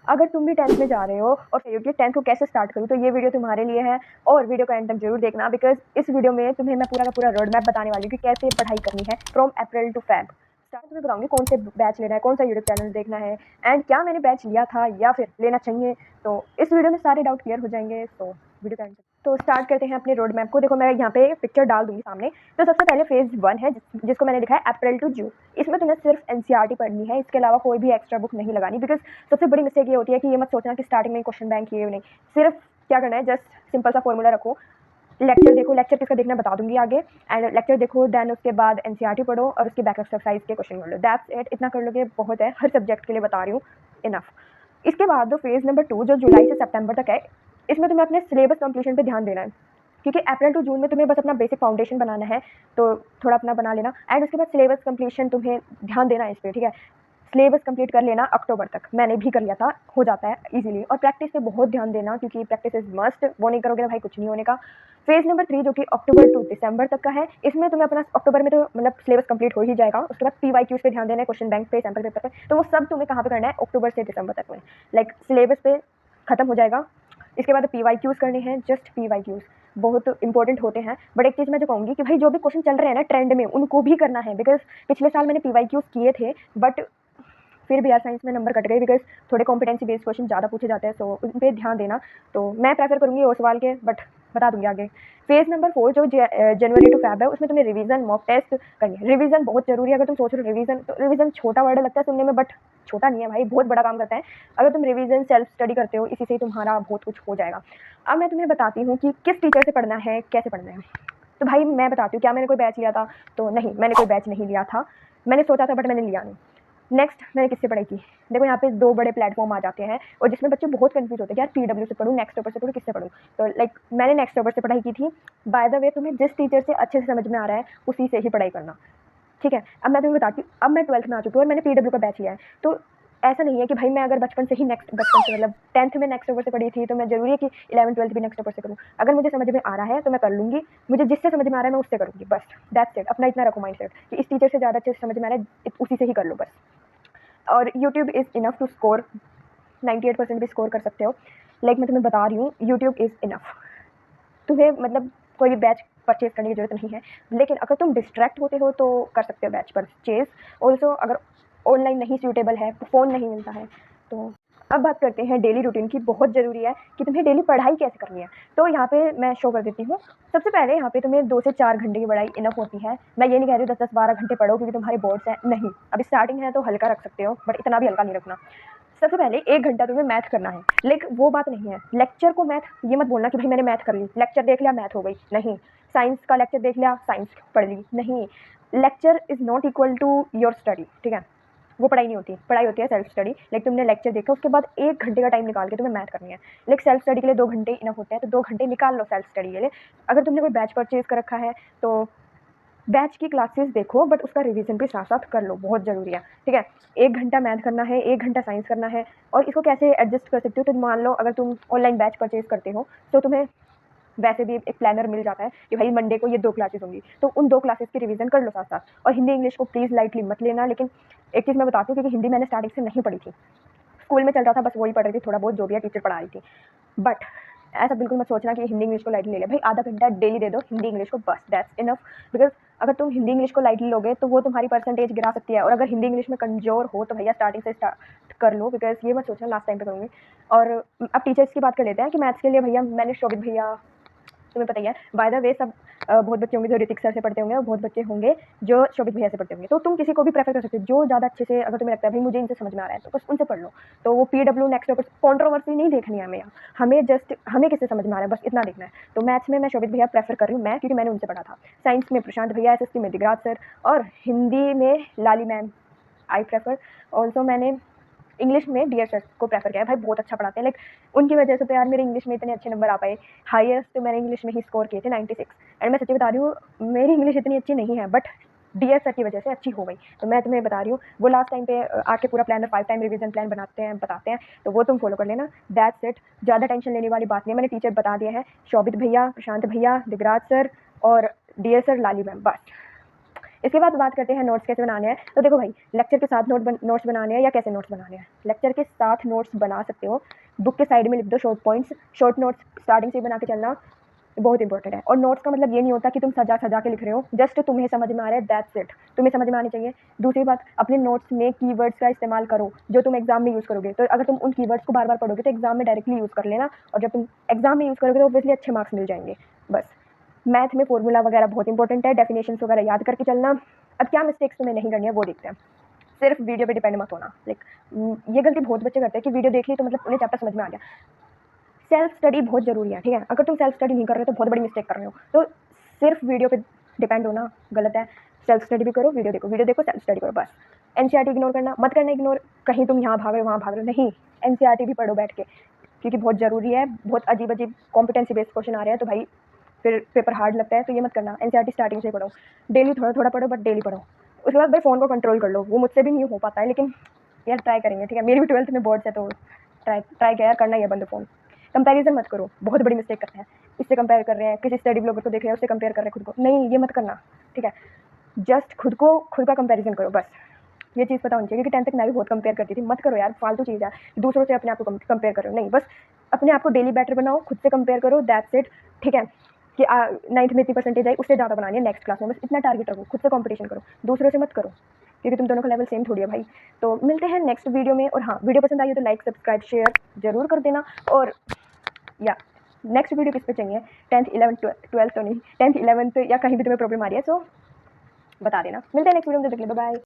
अगर तुम भी 10th में जा रहे हो और कहो कि 10th को कैसे स्टार्ट करूँ, तो ये वीडियो तुम्हारे लिए है और वीडियो का एंड तक जरूर देखना, बिकॉज इस वीडियो में तुम्हें मैं पूरा का पूरा रोड मैप बताने वाली हूँ कि कैसे पढ़ाई करनी है from April to Feb. Start तुम्हें बताऊंगी कौन से बैच लेना है, कौन सा यूट्यूब चैनल देखना है, एंड क्या मैंने बैच लिया था या फिर लेना चाहिए। तो इस वीडियो में सारे डाउट क्लियर हो जाएंगे, तो वीडियो का एंड तक। तो स्टार्ट करते हैं अपने रोड मैप को। देखो मैं यहाँ पे पिक्चर डाल दूंगी सामने। तो सबसे पहले फेज 1 है जिसको मैंने लिखा है अप्रैल टू जून। इसमें तुम्हें सिर्फ एनसीईआरटी पढ़नी है, इसके अलावा कोई भी एक्स्ट्रा बुक नहीं लगानी। बिकॉज सबसे बड़ी मिस्टेक ये होती है कि ये मत सोचना कि स्टार्टिंग में क्वेश्चन बैंक ये नहीं। सिर्फ क्या करना है, जस्ट सिंपल सा फॉर्मूला रखो, लेक्चर देखो, लेक्चर किसका देखना बता दूंगी आगे, एंड लेक्चर देखो, देन उसके बाद एनसीईआरटी पढ़ो और उसके बैक एक्सरसाइज के क्वेश्चन कर लो। दैट्स इट, इतना कर लोगे बहुत है, हर सब्जेक्ट के लिए बता रही हूँ, इनफ। इसके बाद जो फेज नंबर 2 जो जुलाई से सितंबर तक है, इसमें तुम्हें अपने सिलेबस कंप्लीशन पे ध्यान देना है, क्योंकि अप्रैल टू जून में तुम्हें बस अपना बेसिक फाउंडेशन बनाना है, तो थोड़ा अपना बना लेना। एंड उसके बाद सिलेबस कंप्लीशन तुम्हें ध्यान देना है इस पर, ठीक है। सिलेबस कंप्लीट कर लेना अक्टूबर तक, मैंने भी कर लिया था, हो जाता है इजीली। और प्रैक्टिस पे बहुत ध्यान देना, क्योंकि प्रैक्टिस इज मस्ट, वो नहीं करोगे तो भाई कुछ नहीं होने का। फेज नंबर 3 जो कि अक्टूबर टू दिसंबर तक का है, इसमें तुम्हें अपना अक्टूबर में तो मतलब सिलेबस कंप्लीट हो ही जाएगा। उसके बाद पीवाईक्यूज पे ध्यान देना है, क्वेश्चन बैंक पे, सैंपल पेपर पे। तो वो सब तुम्हें कहाँ पे करना है, अक्टूबर से दिसंबर तक में। लाइक सिलेबस पे खत्म हो जाएगा, इसके बाद पीवाईक्यूज करने हैं, जस्ट पीवाईक्यूज बहुत इंपॉर्टेंट होते हैं। बट एक चीज़ मैं जो कहूँगी कि भाई जो भी क्वेश्चन चल रहे हैं ना ट्रेंड में, उनको भी करना है। बिकॉज पिछले साल मैंने पीवाईक्यूज किए थे, बट फिर भी यार साइंस में नंबर कट गए, बिकॉज थोड़े कॉम्पिटेंसी बेस्ड क्वेश्चन ज़्यादा पूछे जाते हैं, तो उन पर ध्यान देना। तो मैं प्रेफर करूँगी वो सवाल के, बट बता दूंगी आगे। फेज नंबर 4 जो जनवरी टू फैब है, उसमें तुम्हें रिवीजन मॉक टेस्ट करनी है। रिवीजन बहुत जरूरी है। अगर तुम सोच रहे हो रिवीजन, तो रिवीजन छोटा वर्ड लगता है सुनने में, बट छोटा नहीं है भाई, बहुत बड़ा काम करता है। अगर तुम रिवीजन सेल्फ स्टडी करते हो, इसी से ही तुम्हारा बहुत कुछ हो जाएगा। अब मैं तुम्हें बताती हूँ कि किस टीचर से पढ़ना है, कैसे पढ़ना है। तो भाई मैं बताती हूँ, क्या मैंने कोई बैच लिया था? तो नहीं, मैंने कोई बैच नहीं लिया था। मैंने सोचा था बट मैंने लिया नहीं। नेक्स्ट मैंने किससे पढ़ाई की? देखो यहाँ पे 2 बड़े प्लेटफॉर्म आ जाते हैं, और जिसमें बच्चे बहुत कंफ्यूज होते हैं कि यार पीडब्ल्यू से पढ़ूँ, नेक्स्ट टॉपर से पढ़ूँ, किससे पढ़ूँ। तो लाइक मैंने नेक्स्ट टॉपर से पढ़ाई की थी। बाय द वे तुम्हें जिस टीचर से अच्छे से समझ में आ रहा है उसी से ही पढ़ाई करना, ठीक है। अब मैं तुम्हें बताती हूँ, अब मैं 12th में आ चुकी हूँ और मैंने पीडब्ल्यू का बैच लिया है। तो ऐसा नहीं है कि भाई मैं अगर बचपन से मतलब 10th में नेक्स्ट टॉपर से पढ़ी थी, तो मैं जरूरी है कि 11th 12th भी नेक्स्ट टॉपर से करूँ। अगर मुझे समझ में आ रहा है तो मैं कर लूँगी, मुझे जिससे समझ में आ रहा है मैं उससे करूँगी, बस दैट्स इट। अपना इतना रखो माइंड सेट कि इस टीचर से ज़्यादा अच्छे से समझ में आ रहा है, उसी से ही कर लो बस। और YouTube is enough to score, 98% भी स्कोर कर सकते हो। लाइक मैं तुम्हें बता रही हूँ, यूट्यूब इज़ इनफ। तुम्हें मतलब कोई भी बैच परचेज करने की जरूरत नहीं है, लेकिन अगर तुम डिस्ट्रैक्ट होते हो तो कर सकते हो बैच परचेज। ऑल्सो अगर ऑनलाइन नहीं सूटेबल है, फ़ोन नहीं मिलता है, तो अब बात करते हैं डेली रूटीन की। बहुत ज़रूरी है कि तुम्हें डेली पढ़ाई कैसे करनी है। तो यहाँ पे मैं शो कर देती हूँ। सबसे पहले यहाँ पे तुम्हें 2 से 4 घंटे की पढ़ाई इनफ होती है। मैं ये नहीं कह रही हूँ 10-10 12 घंटे पढ़ो क्योंकि तुम्हारे बोर्ड्स हैं, नहीं। अभी स्टार्टिंग है तो हल्का रख सकते हो, बट इतना भी हल्का नहीं रखना। सबसे पहले 1 घंटा तुम्हें मैथ करना है, लेकिन वो बात नहीं है लेक्चर को मैथ, ये मत बोलना कि भाई मैंने मैथ कर ली, लेक्चर देख लिया मैथ हो गई, नहीं। साइंस का लेक्चर देख लिया, साइंस पढ़ ली, नहीं। Lecture is not equal to your study, ठीक है। वो पढ़ाई नहीं होती, पढ़ाई होती है सेल्फ स्टडी। लाइक तुमने लेक्चर देखा, उसके बाद 1 घंटे का टाइम निकाल के तुम्हें मैथ करनी है। लाइक सेल्फ स्टडी के लिए 2 घंटे इनफ होते हैं, तो 2 घंटे निकाल लो सेल्फ स्टडी के लिए। अगर तुमने कोई बैच परचेज कर रखा है तो बैच की क्लासेस देखो, बट उसका रिवीजन भी साथ साथ कर लो, बहुत ज़रूरी है, ठीक है। 1 घंटा मैथ करना है, 1 घंटा साइंस करना है। और इसको कैसे एडजस्ट कर सकते हो, तो मान लो अगर तुम ऑनलाइन बैच परचेज करते हो, तो तुम्हें वैसे भी एक प्लानर मिल जाता है कि भाई मंडे को ये 2 क्लासेस होंगी, तो उन 2 क्लासेस की रिवीजन कर लो साथ साथ। और हिंदी इंग्लिश को प्लीज़ लाइटली मत लेना। लेकिन एक चीज़ मैं बताती हूँ, क्योंकि हिंदी मैंने स्टार्टिंग से नहीं पढ़ी थी, स्कूल में चल रहा था बस वही पढ़ रही थी, थोड़ा बहुत जो भी है टीचर पढ़ा रही थी। बट ऐसा बिल्कुल मत सोचना कि हिंदी इंग्लिश को लाइटली ले ले। भाई आधा घंटा डेली दे दो हिंदी इंग्लिश को, बस दैट्स इनफ। बिकॉज अगर तुम हिंदी इंग्लिश को लाइटली लोगे तो वो तुम्हारी परसेंटेज गिरा सकती है। और अगर हिंदी इंग्लिश में कमजोर हो तो भैया स्टार्टिंग से स्टार्ट कर लो, बिकॉज ये मत सोचना लास्ट टाइम पे करूँगी। और अब टीचर्स की बात कर लेते हैं कि मैथ्स के लिए भैया मैंने शोभित भैया, तुम्हें पता ही है बाय द वे, सब बहुत बच्चे होंगे जो ऋतिक सर से पढ़ते होंगे और बहुत बच्चे होंगे जो शोभित भैया से पढ़ते होंगे। तो तुम किसी को भी प्रेफर कर सकते हो जो ज़्यादा अच्छे से, अगर तुम्हें लगता है भाई मुझे इनसे समझ में आ रहा है, तो बस उनसे पढ़ लो। तो वो पीडब्ल्यू नेक्स्ट टॉपर, कॉन्ट्रोवर्सी नहीं देखनी है हमें यहाँ, हमें जस्ट हमें किससे समझ में आ रहा है बस इतना देखना है। तो मैथ्स में मैं शोभित भैया प्रेफर कर रही हूँ, मैं, क्योंकि मैंने उनसे पढ़ा था। साइंस में प्रशांत भैया, एसएसटी में दिगराज सर, और हिंदी में लाली मैम आई प्रेफर। ऑल्सो मैंने इंग्लिश में डीएस सर को प्रेफर किया है, भाई बहुत अच्छा पढ़ाते हैं। लाइक उनकी वजह से तो यार मेरे इंग्लिश में इतने अच्छे नंबर आ पाए। हाईएस्ट तो मैंने इंग्लिश में ही स्कोर किए थे 96। एंड मैं सच्ची बता रही हूँ, मेरी इंग्लिश इतनी अच्छी नहीं है, बट डीएस सर की वजह से अच्छी हो गई। तो मैं तुम्हें बता रही हूँ, वो लास्ट टाइम पे आके पूरा प्लान 5 टाइम रिवीजन प्लान बनाते हैं, बताते हैं, तो वो तुम फॉलो कर लेना, दैट्स इट। ज़्यादा टेंशन लेने वाली बात नहीं है, मैंने टीचर बता दिया है, शोभित भैया, प्रशांत भैया, दिगराज सर और डीएस सर, लाली मैम, बस इसके बाद बात करते हैं नोट्स कैसे बनाने हैं। तो देखो भाई, लेक्चर के साथ नोट्स बनाने हैं या कैसे नोट्स बनाने हैं। लेक्चर के साथ नोट्स बना सकते हो, बुक के साइड में लिख दो short points. Short notes starting से बना के चलना बहुत इंपॉर्टेंट है। और नोट्स का मतलब ये नहीं होता कि तुम सजा सजा के लिख रहे हो, जस्ट तुम्हें समझ में आ रहा है, दैट्स इट, तुम्हें समझ में आनी चाहिए। दूसरी बात, अपने नोट्स में कीवर्ड्स का इस्तेमाल करो जो तुम एग्जाम में यूज़ करोगे। तो अगर तुम उन कीवर्ड्स को बार बार पढ़ोगे तो एग्जाम में डायरेक्टली यूज़ कर लेना, और जब तुम एग्जाम में यूज़ करोगे तो ऑब्वियसली अच्छे मार्क्स मिल जाएंगे। बस मैथ में फॉर्मूला वगैरह बहुत इंपॉर्टेंट है, डेफिनेशंस वगैरह याद करके चलना। अब क्या मिस्टेक्स तुम्हें नहीं करनी है वो देखते हैं। सिर्फ वीडियो पे डिपेंड मत होना। ये गलती बहुत बच्चे करते हैं कि वीडियो देख ली तो मतलब उन्हें चैप्टर समझ में आ गया। सेल्फ स्टडी बहुत ज़रूरी है, ठीक है। अगर तुम सेल्फ स्टडी नहीं कर रहे हो तो बहुत बड़ी मिस्टेक कर रहे हो। तो सिर्फ वीडियो पे डिपेंड होना गलत है। सेल्फ स्टडी भी करो, वीडियो देखो, सेल्फ स्टडी करो। बस एनसीईआरटी इग्नोर करना मत करना, इग्नोर कहीं तुम यहाँ भाग रहे हो वहाँ भाग रहे हो, नहीं, एनसीईआरटी भी पढ़ो बैठ के, क्योंकि बहुत ज़रूरी है। बहुत अजीब अजीब कॉम्पिटेंसी बेस्ड क्वेश्चन आ रहे हैं तो भाई फिर पेपर हार्ड लगता है, तो ये मत करना। एनसीईआरटी स्टार्टिंग से पढ़ो, डेली थोड़ा थोड़ा पढ़ो, बट डेली पढ़ो। उसके बाद भाई फ़ोन को कंट्रोल कर लो। वो मुझसे भी नहीं हो पाता है, लेकिन यार ट्राई करेंगे, ठीक है। मेरी भी 12th में बोर्ड्स है तो ट्राई क्या यार, करना ही है बंद फ़ोन। कंपैरिजन मत करो, बहुत बड़ी मिस्टेक करते हैं। इससे कंपेयर कर रहे हैं, किसी स्टडी ब्लॉगर को देख रहे हैं, उससे कंपेयर कर रहे हैं खुद को, नहीं ये मत करना, ठीक है। जस्ट खुद का कंपैरिजन करो, बस ये चीज़ पता होनी चाहिए। क्योंकि 10th तक मैं भी बहुत कंपेयर करती थी। मत करो यार, फालतू चीज़ है, दूसरों से अपने आप को कंपेयर करो, नहीं। बस अपने आप को डेली बेटर बनाओ, खुद से कंपेयर करो, दैट्स इट, ठीक है। कि 9th में इतनी परसेंटेज आई, उससे ज़्यादा बनानी है नेक्स्ट क्लास में, बस इतना टारगेट रखो। खुद से कंपटीशन करो, दूसरों से मत करो, क्योंकि तुम दोनों का लेवल सेम थोड़ी है भाई। तो मिलते हैं नेक्स्ट वीडियो में। और हाँ, वीडियो पसंद आई हो तो लाइक सब्सक्राइब शेयर जरूर कर देना। और या नेक्स्ट वीडियो किस पे चाहिए, 10th 11th 12th तो नहीं, 10th 11th या कहीं भी तुम्हें प्रॉब्लम आ रही है तो बता देना। मिलते हैं नेक्स्ट वीडियो में, तब तक के लिए बाय बाय।